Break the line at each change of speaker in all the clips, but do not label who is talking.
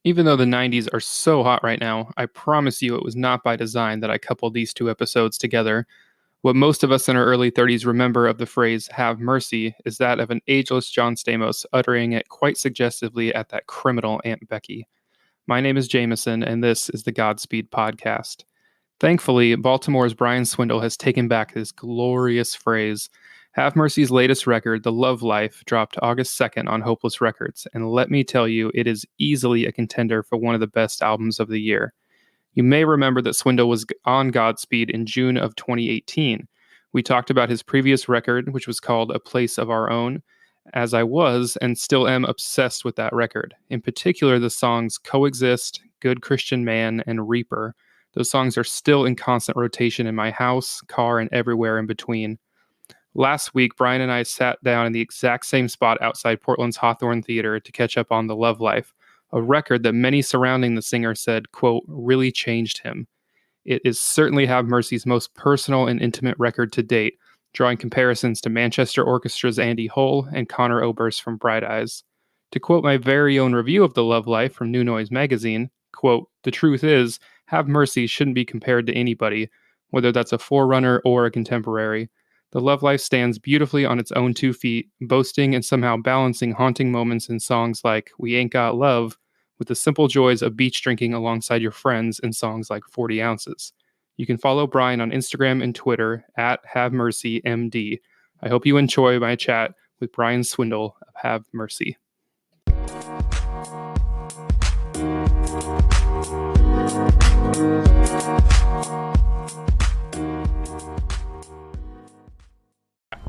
Even though the 90s are so hot right now, I promise you it was not by design that I coupled these two episodes together. What most of us in our early 30s remember of the phrase "have mercy" is that of an ageless John Stamos uttering it quite suggestively at that criminal Aunt Becky. My name is Jameson, and this is the Godspeed Podcast. Thankfully, Baltimore's Brian Swindle has taken back this glorious phrase. Have Mercy's latest record, The Love Life, dropped August 2nd on Hopeless Records, and let me tell you, it is easily a contender for one of the best albums of the year. You may remember that Swindle was on Godspeed in June of 2018. We talked about his previous record, which was called A Place of Our Own, as I was and still am obsessed with that record. In particular, the songs Coexist, Good Christian Man, and Reaper. Those songs are still in constant rotation in my house, car, and everywhere in between. Last week, Brian and I sat down in the exact same spot outside Portland's Hawthorne Theater to catch up on The Love Life, a record that many surrounding the singer said, quote, really changed him. It is certainly Have Mercy's most personal and intimate record to date, drawing comparisons to Manchester Orchestra's Andy Hull and Conor Oberst from Bright Eyes. To quote my very own review of The Love Life from New Noise magazine, quote, the truth is, Have Mercy shouldn't be compared to anybody, whether that's a forerunner or a contemporary. The Love Life stands beautifully on its own 2 feet, boasting and somehow balancing haunting moments in songs like We Ain't Got Love with the simple joys of beach drinking alongside your friends in songs like 40 Ounces. You can follow Brian on Instagram and Twitter at HaveMercyMD. I hope you enjoy my chat with Brian Swindle of Have Mercy.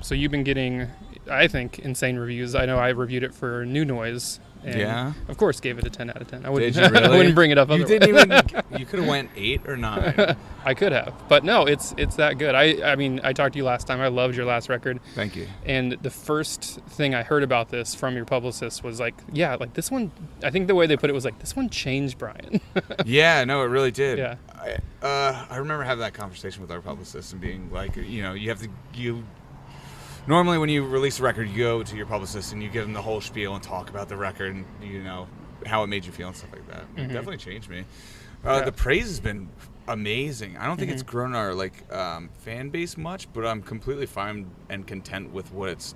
So you've been getting, I think, insane reviews. I know I reviewed it for New Noise. And
yeah.
Of course, gave it a 10 out of 10. I wouldn't,
Did you really?
I wouldn't bring it up otherwise.
You didn't even. You could have went 8 or 9.
I could have, but no, it's that good. I mean, I talked to you last time. I loved your last record.
Thank you.
And the first thing I heard about this from your publicist was like, yeah, like this one. I think the way they put it was like, this one changed Brian.
Yeah, no, it really did.
Yeah.
I remember having that conversation with our publicist and being like, normally when you release a record, you go to your publicist and you give them the whole spiel and talk about the record and, how it made you feel and stuff like that. It definitely changed me. The praise has been amazing. I don't think it's grown our, fan base much, but I'm completely fine and content with what it's,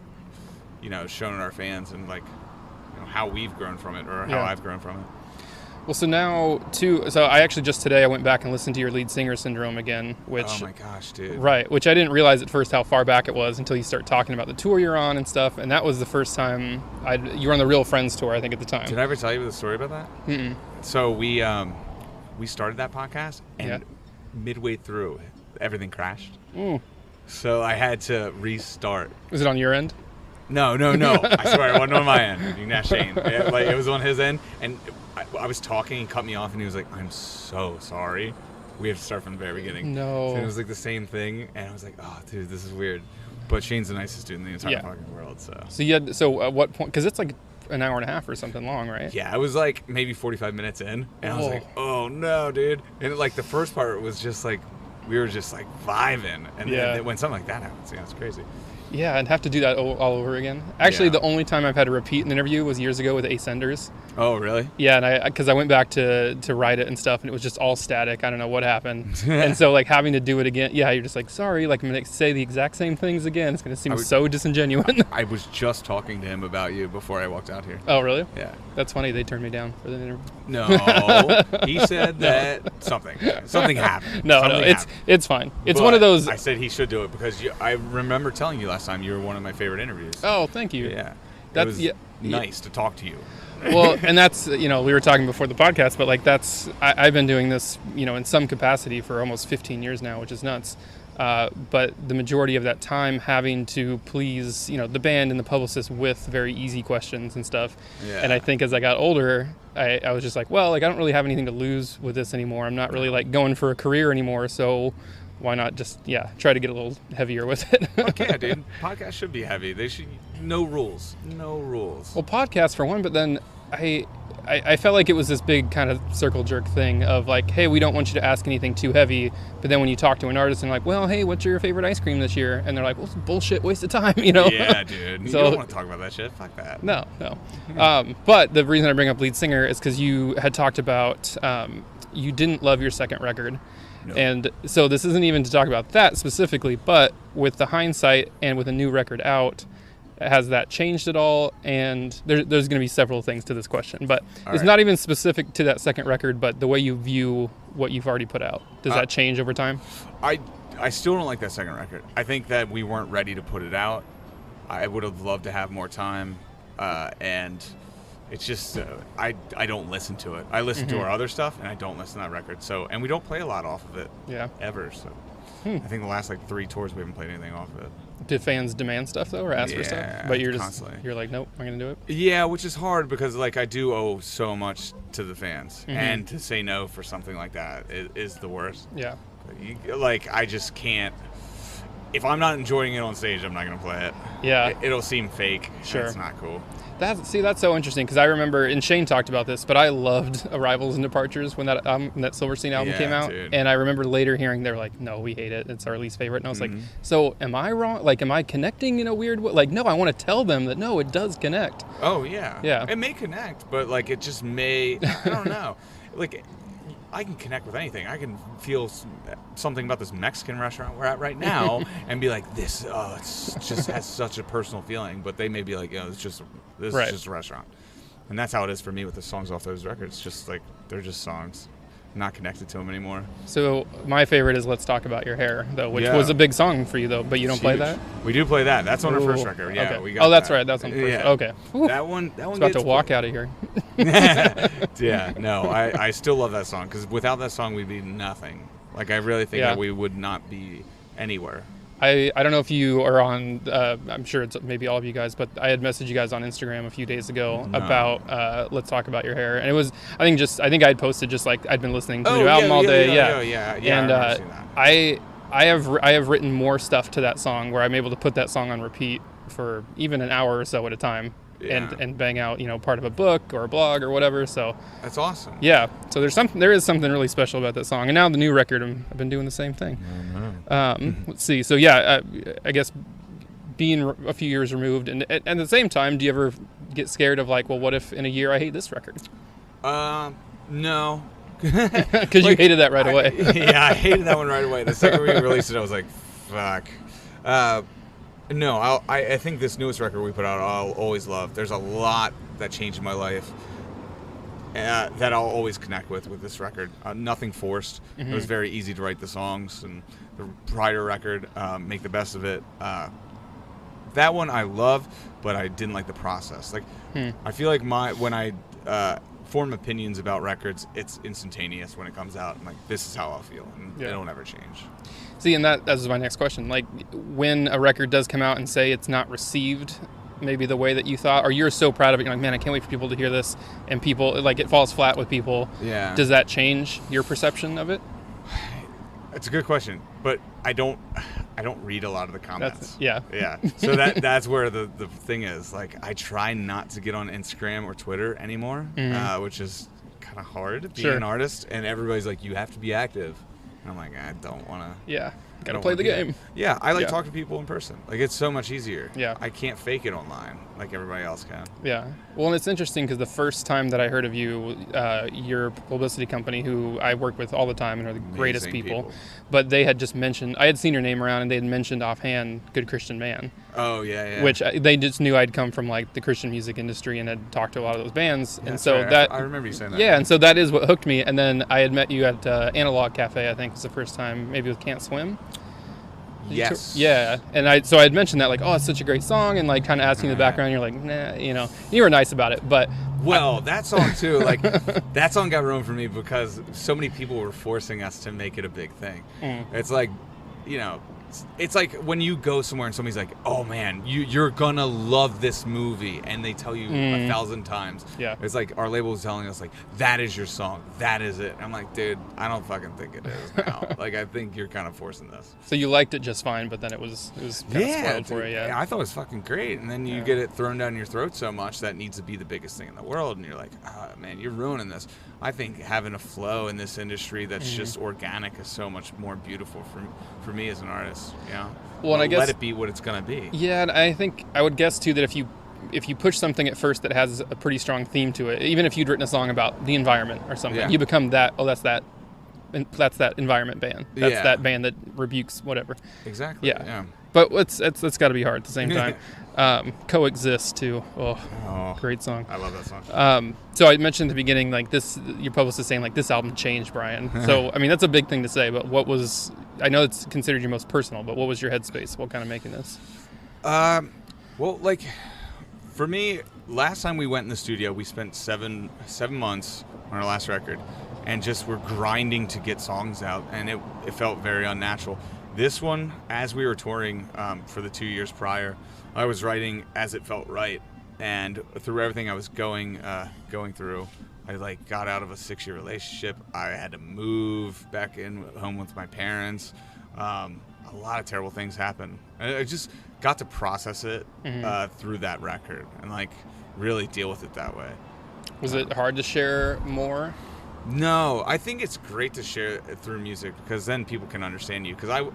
shown our fans and, how we've grown from it or how I've grown from it.
Well, so now, so I actually just today, I went back and listened to your Lead Singer Syndrome again, which...
Oh my gosh, dude.
Right, which I didn't realize at first how far back it was until you start talking about the tour you're on and stuff, and that was the first time you were on the Real Friends tour, I think, at the time.
Did I ever tell you the story about that?
Mm-mm.
So we started that podcast, and midway through, everything crashed.
Mm.
So I had to restart.
Was it on your end?
No. I swear, it wasn't on my end. You can ask Shane. It was on his end, and I was talking, he cut me off, and he was like, I'm so sorry. We have to start from the very beginning.
No.
So it was like the same thing, and I was like, oh, dude, this is weird. But Shane's the nicest dude in the entire fucking world, so.
So at what point, because it's like an hour and a half or something long, right?
Yeah, it was like maybe 45 minutes in, and I was like, oh no, dude. And the first part was just like, we were just like vibing, and then when something like that happens, it's crazy.
Yeah, I'd have to do that all over again. Actually, the only time I've had to repeat an interview was years ago with Ascenders.
Oh, really?
Yeah, and because I went back to write it and stuff, and it was just all static. I don't know what happened. And so, having to do it again, you're just like, sorry, I'm going to say the exact same things again. It's going to seem so disingenuous.
I was just talking to him about you before I walked out here.
Oh, really?
Yeah.
That's funny. They turned me down for the interview.
No. He said that something happened.
No, it's fine. It's one of those.
I said he should do it because I remember telling you last time you were one of my favorite interviews.
Oh, thank you.
Yeah. It was nice to talk to you.
Well, and that's, we were talking before the podcast, but I've been doing this, in some capacity for almost 15 years now, which is nuts. But the majority of that time having to please, the band and the publicist with very easy questions and stuff. Yeah. And I think as I got older, I was just like, well, I don't really have anything to lose with this anymore. I'm not really going for a career anymore. So why not just, try to get a little heavier with it?
Okay, dude. Podcasts should be heavy. They should, no rules. No rules.
Well, podcasts for one, but then I I felt like it was this big kind of circle jerk thing of like, hey, we don't want you to ask anything too heavy. But then when you talk to an artist and like, well, hey, what's your favorite ice cream this year? And they're like, well, it's bullshit, waste of time, you know?
Yeah, dude.
So,
you don't want to talk about that shit. Fuck that.
No. But the reason I bring up lead singer is because you had talked about you didn't love your second record. No. And so this isn't even to talk about that specifically, but with the hindsight and with a new record out, has that changed at all? And there's going to be several things to this question, but it's not even specific to that second record, but the way you view what you've already put out. Does that change over time?
I still don't like that second record. I think that we weren't ready to put it out. I would have loved to have more time, and it's just I don't listen to it. I listen to our other stuff, and I don't listen to that record. So, and we don't play a lot off of it. Yeah. Ever. So, I think the last 3 tours we haven't played anything off of it.
Do fans demand stuff though, or ask for stuff? But you're constantly. You're like, nope, I'm gonna do it.
Yeah, which is hard because I do owe so much to the fans, and to say no for something like that is the worst. Yeah. I just can't. If I'm not enjoying it on stage, I'm not gonna play it. Yeah. It'll seem fake. Sure. It's not cool.
That's so interesting because I remember, and Shane talked about this, but I loved Arrivals and Departures when that Silverstein album came out. Dude. And I remember later hearing they were like, no, we hate it. It's our least favorite. And I was like, so am I wrong? Like, am I connecting in a weird way? Like, no, I want to tell them that, no, it does connect.
Oh, yeah. Yeah. It may connect, but it just may, I don't know. I can connect with anything. I can feel something about this Mexican restaurant we're at right now and be like, this, it just has such a personal feeling. But they may be like, this is just a restaurant. And that's how it is for me with the songs off those records. Just they're just songs. I'm not connected to them anymore.
So my favorite is Let's Talk About Your Hair, though, which was a big song for you, though. But you don't play that?
We do play that. That's on our first record. Yeah,
okay. We got that's right. That's on the first record. Okay. Whew.
That one
I was about to walk out of here.
Yeah, no, I still love that song because without that song, we'd be nothing. I really think that we would not be anywhere.
I don't know if you are on, I'm sure it's maybe all of you guys, but I had messaged you guys on Instagram a few days ago about Let's Talk About Your Hair. And it was, I think I had posted just I'd been listening to the new album all day. Yeah. And I have written more stuff to that song where I'm able to put that song on repeat for even an hour or so at a time. Yeah. And bang out, part of a book or a blog or whatever. So
that's awesome.
Yeah. So there is something really special about that song. And now the new record, I've been doing the same thing. Let's see. So yeah, I guess being a few years removed, and at the same time, do you ever get scared of well, what if in a year I hate this record?
No.
Because you hated that right away.
Yeah, I hated that one right away. The second we released it, I was like, fuck. No, I think this newest record we put out, I'll always love. There's a lot that changed in my life that I'll always connect with this record. Nothing forced. It was very easy to write the songs, and the prior record, Make the Best of It. That one I love, but I didn't like the process. I feel like when I form opinions about records, it's instantaneous when it comes out. I'm this is how I'll feel, and it'll never change.
See, and that was my next question. When a record does come out and say it's not received maybe the way that you thought, or you're so proud of it, you're like, man, I can't wait for people to hear this, and people, it falls flat with people. Yeah. Does that change your perception of it?
It's a good question, but I don't read a lot of the comments.
Yeah.
So that's where the thing is. I try not to get on Instagram or Twitter anymore, which is kind of hard being an artist, and everybody's like, you have to be active. I'm like, I don't want to.
Yeah, gotta play the game.
Yeah, I talking to people in person. It's so much easier. Yeah, I can't fake it online like everybody else can.
Yeah, well, and it's interesting because the first time that I heard of you, your publicity company, who I work with all the time and are the greatest people, but they had just mentioned, I had seen your name around and they had mentioned offhand Good Christian Man.
Oh, yeah.
Which they just knew I'd come from the Christian music industry and had talked to a lot of those bands.
Yeah,
and so
right. I remember you saying that.
Yeah, and so that is what hooked me. And then I had met you at Analog Cafe, I think was the first time, maybe with Can't Swim.
Yes.
Yeah, and so I had mentioned that, it's such a great song, and kind of asking the background, you're like, nah, you were nice about it, but.
Well, that song too, that song got ruined for me because so many people were forcing us to make it a big thing. It's it's like when you go somewhere and somebody's like, oh man, you're gonna love this movie, and they tell you 1,000 times.
Yeah.
It's like our label is telling us like, that is your song, that is it. I'm like, dude, I don't fucking think it is now. Like, I think you're kind of forcing this.
So you liked it just fine, but then it was kind of spoiled for you.
Yeah, I thought it was fucking great, and then you get it thrown down your throat so much that needs to be the biggest thing in the world, and you're like, oh, man, you're ruining this. I think having a flow in this industry that's just organic is so much more beautiful for me as an artist. Yeah.
Well, and I guess
let it be what it's gonna be.
Yeah, and I think I would guess too that if you push something at first that has a pretty strong theme to it, even if you'd written a song about the environment or something, you become that. Oh, that's that environment band. That's that band that rebukes whatever.
Exactly. Yeah.
But it's got to be hard at the same time. Coexist too. Oh, great song.
I love that song.
So I mentioned at the beginning, like this, your publicist saying like this album changed Brian. So I mean that's a big thing to say. But I know it's considered your most personal, but what was your headspace? What kind of making this?
Well, like for me, last time we went in the studio, we spent seven months on our last record, and just were grinding to get songs out, and it felt very unnatural. This one, as we were touring for the 2 years prior, I was writing as it felt right, and through everything I was going through, I like got out of a 6-year relationship. I had to move back in home with my parents. A lot of terrible things happened. I just got to process it through that record and like really deal with it that way.
Was it hard to share more?
No, I think it's great to share it through music because then people can understand you. Because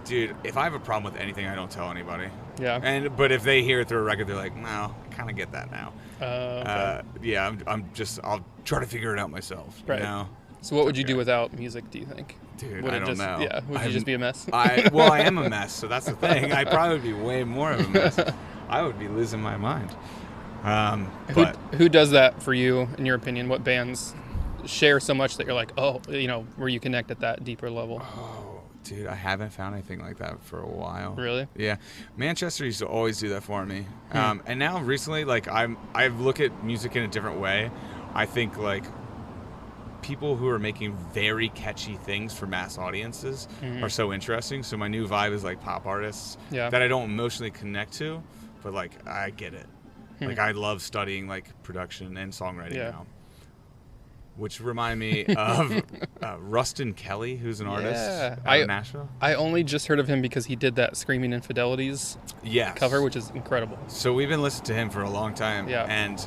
dude, if I have a problem with anything, I don't tell anybody.
Yeah.
But if they hear it through a record, they're like, no, I kind of get that now.
Okay.
Yeah, I'll try to figure it out myself.
Right.
You know?
So what would you do without music, do you think?
Dude, I don't know.
Yeah, would you just be a mess?
I am a mess, so that's the thing. I'd probably be way more of a mess. I would be losing my mind. But
who does that for you, in your opinion? What bands share so much that you're like, oh, where you connect at that deeper level?
Oh, dude, I haven't found anything like that for a while.
Really?
Yeah. Manchester used to always do that for me. And now recently, like, I look at music in a different way. I think, like, people who are making very catchy things for mass audiences are so interesting. So my new vibe is, like, pop artists that I don't emotionally connect to, but, like, I get it. Like, I love studying, like, production and songwriting now. Which remind me of Rustin Kelly, who's an artist out of Nashville.
I only just heard of him because he did that Screaming Infidelities cover, which is incredible.
So we've been listening to him for a long time,
and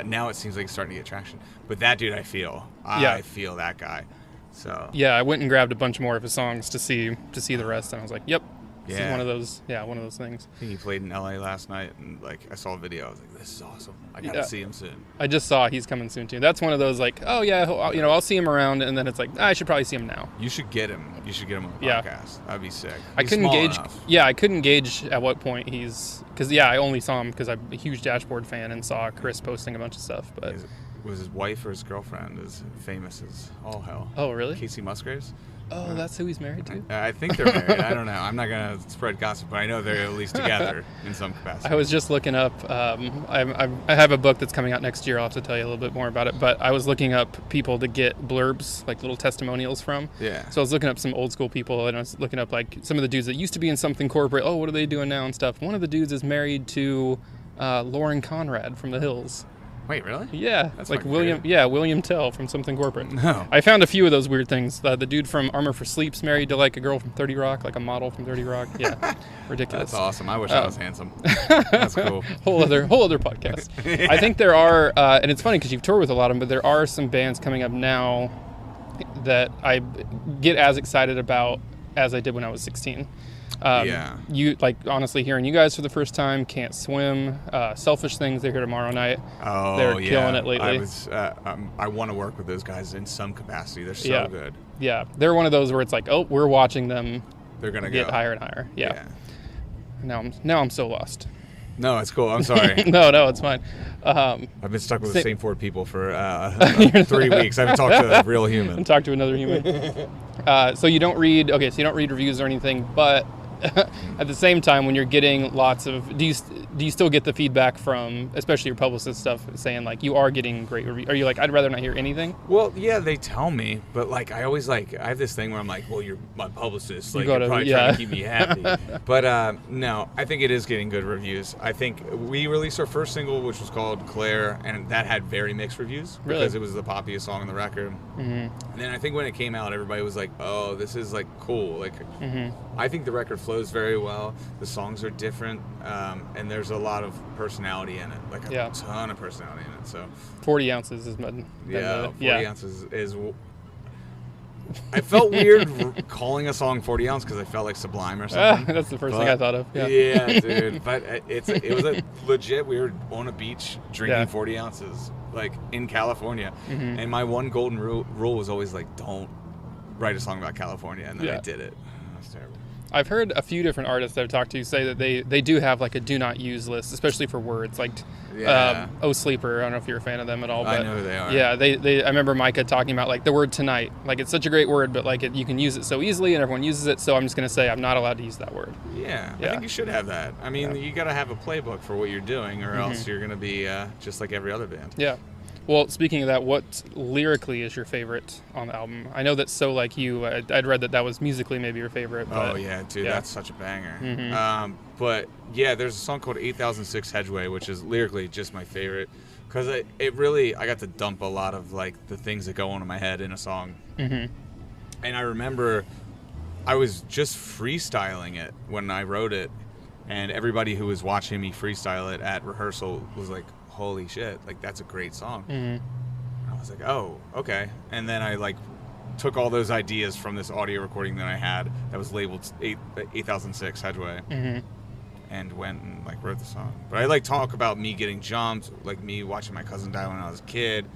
now it seems like it's starting to get traction. But that dude, I feel that guy. So
I went and grabbed a bunch more of his songs to see the rest, and I was like, yep. This is one of those things.
I think he played in LA last night, and like I saw a video. I was like, "This is awesome! I gotta see him soon."
I just saw he's coming soon too. That's one of those like, oh yeah, I'll see him around, and then it's like, I should probably see him now.
You should get him. You should get him on the podcast. That'd be sick.
I couldn't gauge. Yeah, I couldn't gauge at what point because I only saw him because I'm a huge Dashboard fan and saw Chris posting a bunch of stuff. But
was his wife or his girlfriend as famous as all hell?
Oh really?
Casey Musgraves.
Oh, that's who he's married to?
I think they're married. I don't know. I'm not going to spread gossip, but I know they're at least together in some capacity.
I was just looking up. I have a book that's coming out next year. I'll have to tell you a little bit more about it. But I was looking up people to get blurbs, like little testimonials from.
Yeah.
So I was looking up some old school people, and I was looking up like some of the dudes that used to be in something corporate. Oh, what are they doing now and stuff. One of the dudes is married to Lauren Conrad from The Hills.
Wait, really?
Yeah, that's like William. Weird. Yeah, William Tell from Something Corporate.
No.
I found a few of those weird things. The dude from Armor for Sleep's married to like a girl from 30 Rock, like a model from 30 Rock. Yeah, ridiculous.
That's awesome. I wish I was handsome. That's cool.
whole other podcast. Yeah. I think there are, and it's funny because you've toured with a lot of them, but there are some bands coming up now that I get as excited about as I did when I was 16. You like honestly hearing you guys for the first time. Can't Swim, Selfish Things. They're here tomorrow night.
Oh,
they're killing it lately.
I want to work with those guys in some capacity. They're so good.
Yeah, they're one of those where it's like, oh, we're watching them.
They're gonna
get higher and higher. Yeah. Now I'm so lost.
No, it's cool. I'm sorry.
No, it's fine.
I've been stuck with the same 4 people for 3 weeks. I haven't talked to a real human.
And talked to another human. So you don't read. Okay, so you don't read reviews or anything, but at the same time, when you're getting lots of, do do you still get the feedback from, especially your publicist stuff, saying like you are getting great reviews? Are you like, I'd rather not hear anything?
Well, yeah, they tell me, but like I always I have this thing where I'm like, well, you're my publicist, like you're probably trying to keep me happy. But no, I think it is getting good reviews. I think we released our first single, which was called Claire, and that had very mixed reviews because it was the poppiest song on the record. And then I think when it came out, everybody was like, oh, this is like cool. Like I think the record flows very well. The songs are different, and there's a lot of personality in it, like a ton of personality in it. So
40 ounces is mud.
40 ounces is. I felt weird calling a song 40 ounce because I felt like Sublime or something.
That's the first thing I thought of.
Yeah, dude. But it was a legit. We were on a beach drinking 40 ounces, like in California. And my one golden rule was always like, don't write a song about California, and then I did it. That's terrible.
I've heard a few different artists that I've talked to say that they do have like a do not use list, especially for words. Like, Oh Sleeper. I don't know if you're a fan of them at all. But
I know who they are.
Yeah, I remember Micah talking about like the word tonight. Like it's such a great word, but like you can use it so easily, and everyone uses it. So I'm just gonna say I'm not allowed to use that word.
Yeah. I think you should have that. I mean, you got to have a playbook for what you're doing, or else you're gonna be just like every other band.
Yeah. Well, speaking of that, what lyrically is your favorite on the album? I know that's So Like You. I'd read that was musically maybe your favorite. But,
oh, yeah, dude, that's such a banger. But, yeah, there's a song called 8006 Hedgeway, which is lyrically just my favorite. Because it really, I got to dump a lot of, like, the things that go on in my head in a song. And I remember I was just freestyling it when I wrote it. And everybody who was watching me freestyle it at rehearsal was like, holy shit, like that's a great song. I was like, oh, okay. And then I like took all those ideas from this audio recording that I had that was labeled 8006 Hedgeway and went and like wrote the song. But I like talk about me getting jumped, like me watching my cousin die when I was a kid,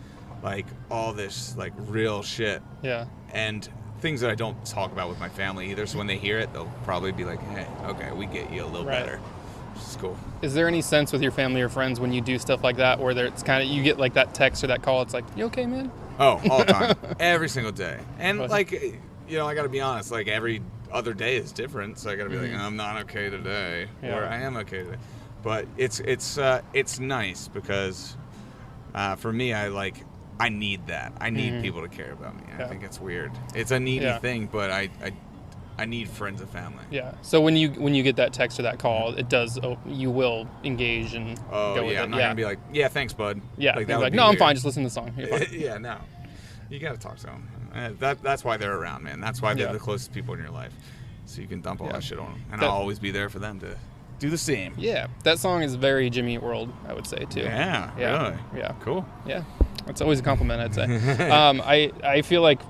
like all this like real shit. Yeah. And things that I don't talk about with my family either. So when they hear it, they'll probably be like, hey, okay, we get you a little better. It's cool. Is
there any sense with your family or friends when you do stuff like that where it's kind of you get like that text or that call, it's like, you okay, man?
Oh, all the time. Every single day. And like, you know, I got to be honest, like every other day is different. So I got to be like, I'm not okay today or I am okay today. But it's nice because for me, I need that. I need people to care about me. I think it's weird. It's a needy thing, but I need friends and family.
Yeah. So when you get that text or that call, it does. You will engage and go with it.
I'm not gonna be like, yeah, thanks, bud.
Yeah. Like, no, weird. I'm fine. Just listen to the song.
Yeah. No. You gotta talk to them. That's why they're around, man. That's why they're the closest people in your life. So you can dump all that shit on them, and I'll always be there for them to do the same. Yeah. That song is very Jimmy Eat World, I would say too. Yeah. Really.
Yeah.
Cool.
Yeah. That's always a compliment, I'd say. I feel like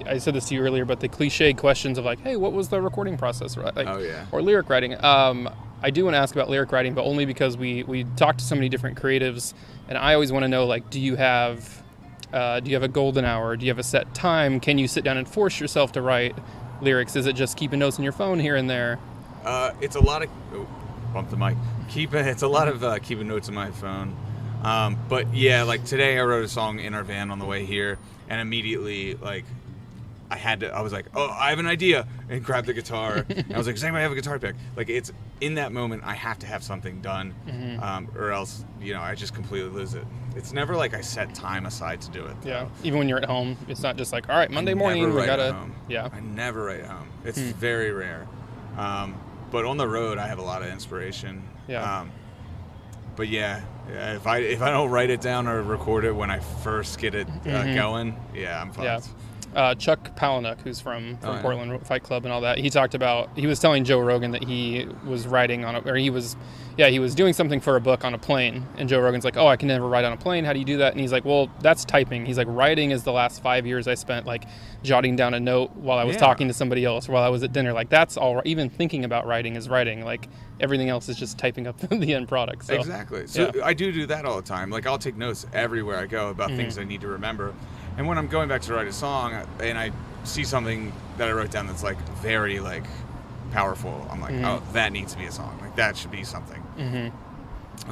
I said this to you earlier, but the cliche questions of like, hey, what was the recording process, right? Like, or lyric writing. I do want to ask about lyric writing, but only because we talked to so many different creatives, and I always want to know, like, do you have a golden hour? Do you have a set time? Can you sit down and force yourself to write lyrics? Is it just keeping notes on your phone here and there?
It's a lot of bump the mic. It's a lot of keeping notes on my phone. But yeah, like today I wrote a song in our van on the way here, and immediately like I was like, oh, I have an idea, and grabbed the guitar. And I was like, does anybody have a guitar pick? Like it's in that moment I have to have something done, or else I just completely lose it. It's never like I set time aside to do it. Though.
Yeah, even when you're at home, it's not just like, all right, Monday morning we gotta. Yeah.
I never write at home. It's very rare. But on the road I have a lot of inspiration.
Yeah.
But yeah, if I don't write it down or record it when I first get it going, I'm fucked.
Yeah. Chuck Palahniuk, who's from Portland Fight Club and all that, he was telling Joe Rogan that he was writing he was doing something for a book on a plane, and Joe Rogan's like, oh, I can never write on a plane. How do you do that? And he's like, well, that's typing. He's like, writing is the last 5 years I spent like jotting down a note while I was talking to somebody else or while I was at dinner. Like that's all. Even thinking about writing is writing. Like everything else is just typing up the end product. So,
exactly. So I do that all the time. Like I'll take notes everywhere I go about things I need to remember. And when I'm going back to write a song and I see something that I wrote down that's like very like powerful, I'm like, oh, that needs to be a song. Like that should be something.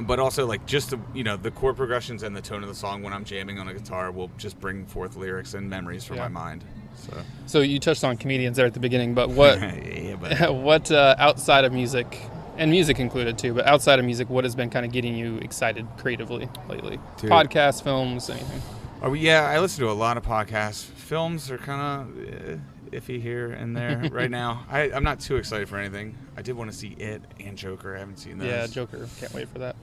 But also like just the chord progressions and the tone of the song when I'm jamming on a guitar will just bring forth lyrics and memories from my mind.
So you touched on comedians there at the beginning, but what what outside of music And music included too, but outside of music, what has been kind of getting you excited creatively lately?
Dude.
Podcasts, films, anything?
Oh yeah, I listen to a lot of podcasts. Films are kind of iffy here and there right now. I'm not too excited for anything. I did want to see It and Joker. I haven't seen those.
Yeah, Joker. Can't wait for that.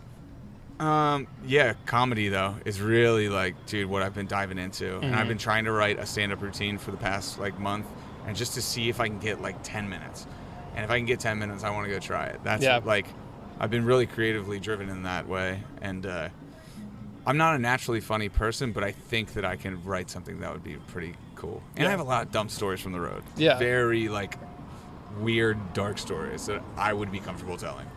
Yeah, comedy though is really like, dude, what I've been diving into, and I've been trying to write a stand-up routine for the past like month, and just to see if I can get like 10 minutes, and if I can get 10 minutes, I want to go try it. That's like, I've been really creatively driven in that way, and I'm not a naturally funny person, but I think that I can write something that would be pretty cool. And I have a lot of dumb stories from the road.
Yeah,
very like weird, dark stories that I would be comfortable telling.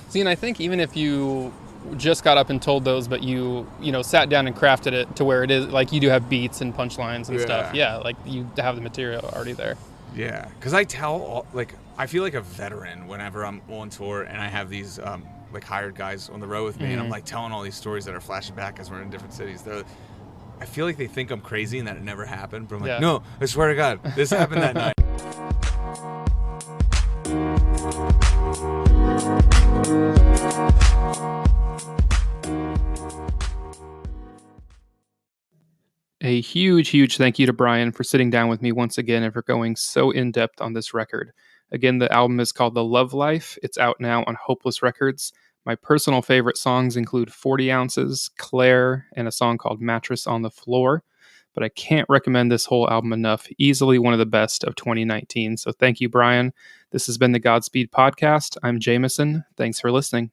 See, and I think even if you just got up and told those, but you sat down and crafted it to where it is, like you do have beats and punchlines and stuff. Yeah, like you have the material already there.
Yeah, because I tell, like, I feel like a veteran whenever I'm on tour and I have these like hired guys on the road with me, and I'm like telling all these stories that are flashing back as we're in different cities. I feel like they think I'm crazy and that it never happened, but I'm like, no, I swear to God, this happened that night.
A huge thank you to Brian for sitting down with me once again and for going so in-depth on this record. Again, the album is called The Love Life. It's out now on Hopeless Records. My personal favorite songs include 40 Ounces, Claire, and a song called Mattress on the Floor. But I can't recommend this whole album enough. Easily one of the best of 2019. So thank you, Brian. This has been the Godspeed Podcast. I'm Jameson. Thanks for listening.